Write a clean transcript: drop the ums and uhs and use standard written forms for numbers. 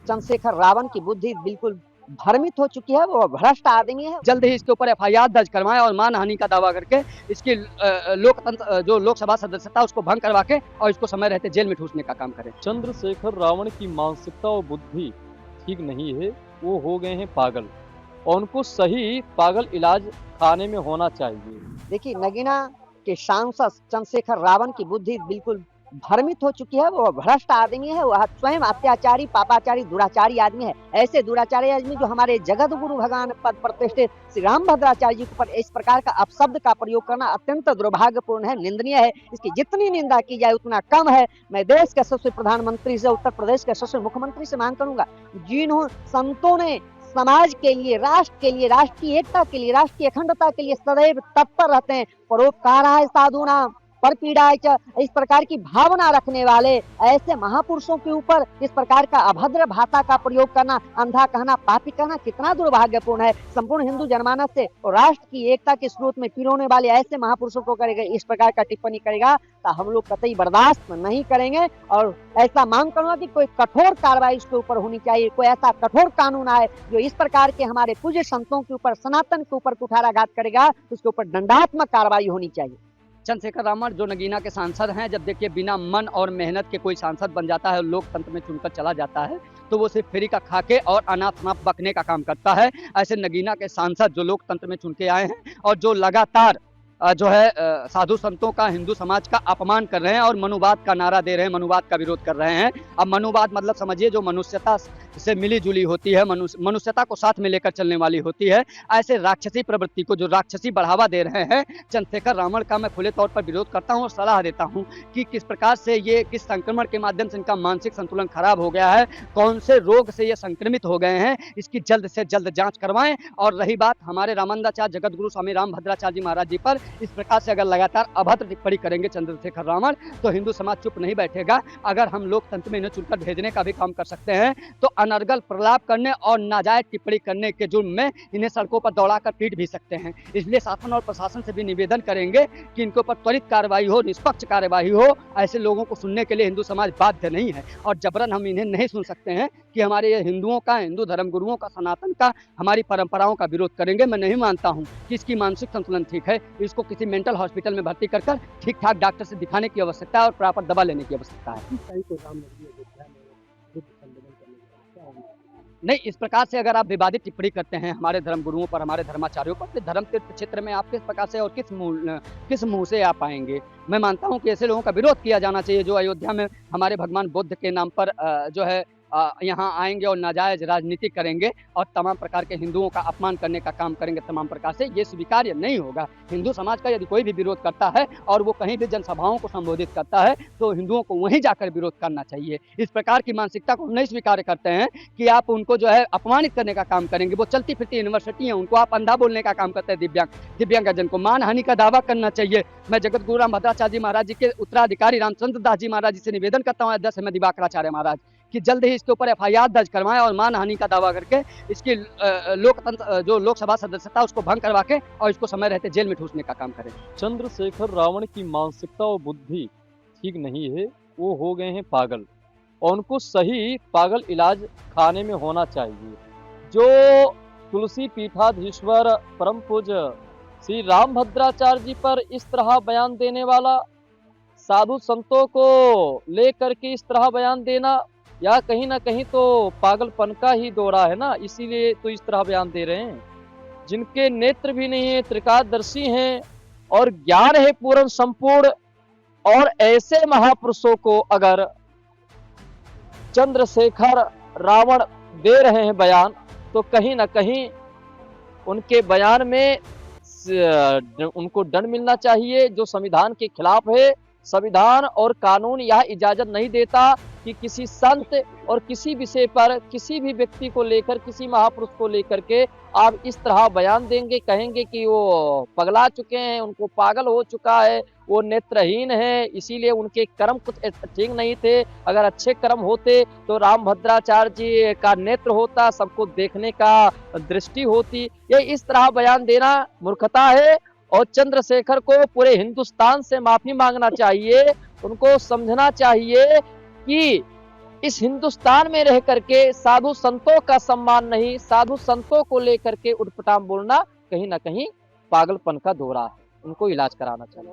चंद्रशेखर रावण की बुद्धि बिल्कुल भ्रमित हो चुकी है, वो भ्रष्ट आदमी है। जल्द ही इसके ऊपर एफआईआर दर्ज करवाएं और मानहानि का दावा करके इसकी लोकतंत्र जो लोकसभा सदस्यता उसको भंग करवा के और इसको समय रहते जेल में ठूसने का काम करें। चंद्रशेखर रावण की मानसिकता और बुद्धि ठीक नहीं है, वो हो गए हैं पागल और उनको सही पागल इलाज खाने में होना चाहिए। देखिए, नगीना के सांसद चंद्रशेखर रावण की बुद्धि बिल्कुल भ्रमित हो चुकी है, वो भ्रष्ट आदमी है, वह स्वयं अत्याचारी, पापाचारी, दुराचारी आदमी है। ऐसे दुराचारी आदमी जो हमारे जगत गुरु भगवान पद प्रतिष्ठित श्री रामभद्राचार्य जी के ऊपर इस प्रकार का अपशब्द का प्रयोग करना अत्यंत दुर्भाग्यपूर्ण है, निंदनीय है। इसकी जितनी निंदा की जाए उतना कम है। मैं देश के यशस्वी प्रधानमंत्री से, उत्तर प्रदेश के यशस्वी मुख्यमंत्री से मांग करूंगा, जिन्होंने संतों ने समाज के लिए, राष्ट्र के लिए, राष्ट्र की एकता के लिए, राष्ट्र की अखंडता के लिए सदैव तत्पर रहते हैं। परोपकाराय साधूनां परपीड़ाय च, इस प्रकार की भावना रखने वाले ऐसे महापुरुषों के ऊपर इस प्रकार का अभद्र भाषा का प्रयोग करना, अंधा कहना, पापी कहना कितना दुर्भाग्यपूर्ण है। संपूर्ण हिंदू जनमानस से और राष्ट्र की एकता के स्रोत में पिरोने वाले ऐसे महापुरुषों को करेगा इस प्रकार का टिप्पणी करेगा तो हम लोग कतई बर्दाश्त नहीं करेंगे और ऐसा मांग करूंगा कि कोई कठोर कार्रवाई इसके ऊपर होनी चाहिए। कोई ऐसा कठोर कानून आए जो इस प्रकार के हमारे पूज्य संतों के ऊपर, सनातन के ऊपर कुठाराघात करेगा, उसके ऊपर दंडात्मक कार्रवाई होनी चाहिए। चंद्रशेखर रावण जो नगीना के सांसद हैं, जब देखिए बिना मन और मेहनत के कोई सांसद बन जाता है और लोकतंत्र में चुनकर चला जाता है तो वो सिर्फ फ्री का खाके और अनाप शनाप बकने का काम करता है। ऐसे नगीना के सांसद जो लोकतंत्र में चुन के आए हैं और जो लगातार जो है साधु संतों का, हिंदू समाज का अपमान कर रहे हैं और मनुवाद का नारा दे रहे हैं, मनुवाद का विरोध कर रहे हैं। अब मनुवाद मतलब समझिए जो मनुष्यता से मिली जुली होती है, मनुष्यता को साथ में लेकर चलने वाली होती है। ऐसे राक्षसी प्रवृत्ति को जो राक्षसी बढ़ावा दे रहे हैं चंद्रशेखर रावण का मैं खुले तौर पर विरोध करता हूँ और सलाह देता हूँ कि किस प्रकार से ये, किस संक्रमण के माध्यम से इनका मानसिक संतुलन खराब हो गया है, कौन से रोग से ये संक्रमित हो गए हैं, इसकी जल्द से जल्द जांच करवाएं। और रही बात हमारे रामानंदाचार्य जगत गुरु स्वामी रामभद्राचार्य जी महाराज जी पर, इस प्रकार से अगर लगातार अभद्र टिप्पणी करेंगे चंद्रशेखर रावण तो हिंदू समाज चुप नहीं बैठेगा। अगर हम लोकतंत्र में इन्हें चुनकर भेजने का भी काम कर सकते हैं तो अनर्गल प्रलाप करने और नाजायज टिप्पणी करने के जुर्म में इन्हें सड़कों पर दौड़ाकर पीट भी सकते हैं। इसलिए शासन और प्रशासन से भी निवेदन करेंगे कि इनके ऊपर त्वरित कार्रवाई हो, निष्पक्ष कार्रवाई हो। ऐसे लोगों को सुनने के लिए हिंदू समाज बाध्य नहीं है और जबरन हम इन्हें नहीं सुन सकते हैं कि हमारे हिंदुओं का, हिंदू धर्म गुरुओं का, सनातन का, हमारी परंपराओं का विरोध करेंगे। मैं नहीं मानता हूँ कि इसकी मानसिक संतुलन ठीक है। इसको किसी मेंटल हॉस्पिटल में भर्ती कर ठीक ठाक डॉक्टर से दिखाने की आवश्यकता है और प्रॉपर दवा लेने की आवश्यकता है। नहीं, इस प्रकार से अगर आप विवादित टिप्पणी करते हैं हमारे धर्म गुरुओं पर, हमारे धर्माचार्यों पर, तो धर्म तीर्थ क्षेत्र में आप किस प्रकार से और किस मुंह से आप आएंगे। मैं मानता हूं कि ऐसे लोगों का विरोध किया जाना चाहिए जो अयोध्या में हमारे भगवान बुद्ध के नाम पर जो है यहाँ आएंगे और नाजायज राजनीति करेंगे और तमाम प्रकार के हिंदुओं का अपमान करने का काम करेंगे। तमाम प्रकार से ये स्वीकार्य नहीं होगा। हिंदू समाज का यदि कोई भी विरोध करता है और वो कहीं भी जनसभाओं को संबोधित करता है तो हिंदुओं को वहीं जाकर विरोध करना चाहिए। इस प्रकार की मानसिकता को हम नहीं स्वीकार करते हैं कि आप उनको जो है अपमानित करने का काम करेंगे। वो चलती फिरती यूनिवर्सिटी है, उनको आप अंधा बोलने का काम करते हैं। दिव्यांगजन को मानहानि का दावा करना चाहिए। मैं जगत गुरु रामभद्राचार्य जी महाराज जी के उत्तराधिकारी रामचंद्र दास जी महाराज जी से निवेदन करता हूँ, अध्यक्ष में दिवाकराचार्य महाराज, कि जल्द ही इसके ऊपर एफआईआर दर्ज करवाएं और मानहानि का दावा करके इसकी लोकतंत्र जो लोकसभा सदस्यता उसको भंग करवा के और इसको समय रहते जेल में ठूसने का काम करें। चंद्रशेखर रावण की मानसिकता और बुद्धि ठीक नहीं है, वो हो गए हैं पागल और उनको सही पागल इलाज खाने में होना चाहिए। जो तुलसी पीठाधीश्वर परम पूज्य श्री रामभद्राचार्य जी पर इस तरह बयान देने वाला, साधु संतों को लेकर के इस तरह बयान देना, या कहीं ना कहीं तो पागलपन का ही दौरा है ना, इसीलिए तो इस तरह बयान दे रहे हैं। जिनके नेत्र भी नहीं है, त्रिकालदर्शी हैं और ज्ञान है पूर्ण संपूर्ण, और ऐसे महापुरुषों को अगर चंद्रशेखर रावण दे रहे हैं बयान तो कहीं ना कहीं उनके बयान में उनको दंड मिलना चाहिए, जो संविधान के खिलाफ है। संविधान और कानून यह इजाजत नहीं देता कि किसी संत और किसी विषय पर, किसी भी व्यक्ति को लेकर, किसी महापुरुष को लेकर के आप इस तरह बयान देंगे, कहेंगे कि वो पगला चुके हैं, उनको पागल हो चुका है, वो नेत्रहीन है, इसीलिए उनके कर्म कुछ ठीक नहीं थे। अगर अच्छे कर्म होते तो रामभद्राचार्य जी का नेत्र होता, सबको देखने का दृष्टि होती। ये इस तरह बयान देना मूर्खता है और चंद्रशेखर को पूरे हिंदुस्तान से माफी मांगना चाहिए। उनको समझना चाहिए कि इस हिंदुस्तान में रह करके साधु संतों का सम्मान नहीं, साधु संतों को लेकर के उठपटांग बोलना कहीं ना कहीं पागलपन का दौरा है। उनको इलाज कराना चाहिए।